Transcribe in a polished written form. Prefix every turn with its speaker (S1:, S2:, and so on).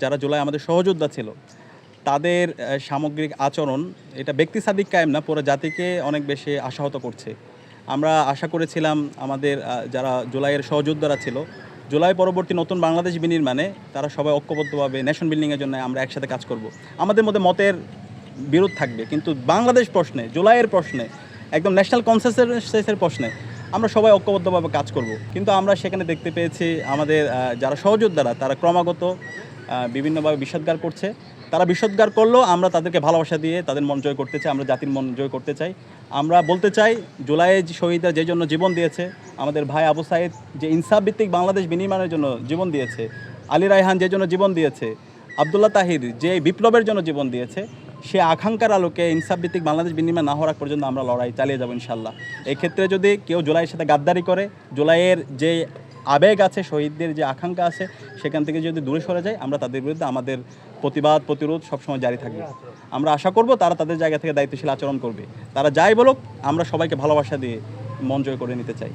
S1: যারা জুলাই আমাদের সহযোদ্ধা ছিল তাদের সামগ্রিক আচরণ এটা ব্যক্তি সাদিক কায়েম না, পুরো জাতিকে অনেক বেশি আশাহত করছে। আমরা আশা করেছিলাম আমাদের যারা জুলাইয়ের সহযোদ্ধারা ছিল, জুলাই পরবর্তী নতুন বাংলাদেশ বিনির্মাণে তারা সবাই ঐক্যবদ্ধভাবে নেশন বিল্ডিংয়ের জন্য আমরা একসাথে কাজ করব। আমাদের মধ্যে মতের বিরোধ থাকবে, কিন্তু বাংলাদেশ প্রশ্নে, জুলাইয়ের প্রশ্নে, একদম ন্যাশনাল কনসেনসাসের প্রশ্নে আমরা সবাই ঐক্যবদ্ধভাবে কাজ করব। কিন্তু আমরা সেখানে দেখতে পেয়েছি আমাদের যারা সহযোদ্ধারা তারা ক্রমাগত বিভিন্নভাবে বিষোদ্গার করছে। তারা বিষোদ্গার করলেও আমরা তাদেরকে ভালোবাসা দিয়ে তাদের মন জয় করতে চাই, আমরা জাতির মন জয় করতে চাই। আমরা বলতে চাই, জুলাইয়ে শহীদরা যে জন্য জীবন দিয়েছে, আমাদের ভাই আবু সাইদ যে ইনসাফ ভিত্তিক বাংলাদেশ বিনির্মাণের জন্য জীবন দিয়েছে, আলী রায়হান যে জন্য জীবন দিয়েছে, আবদুল্লাহ তাহির যে বিপ্লবের জন্য জীবন দিয়েছে, সে আকাঙ্ক্ষার আলোকে ইনসাফ ভিত্তিক বাংলাদেশ বিনির্মাণ না হওয়ার পর্যন্ত আমরা লড়াই চালিয়ে যাব ইনশাল্লাহ। এই ক্ষেত্রে যদি কেউ জুলাইয়ের সাথে গাদ্দারি করে, জুলাইয়ের যে আবেগ আছে, শহীদদের যে আকাঙ্ক্ষা আছে, সেখান থেকে যদি দূরে সরে যায়, আমরা তাদের বিরুদ্ধে আমাদের প্রতিবাদ প্রতিরোধ সবসময় জারি থাকবে। আমরা আশা করব তারা তাদের জায়গা থেকে দায়িত্বশীল আচরণ করবে। তারা যাই বলুক, আমরা সবাইকে ভালোবাসা দিয়ে মন জয় করে নিতে চাই।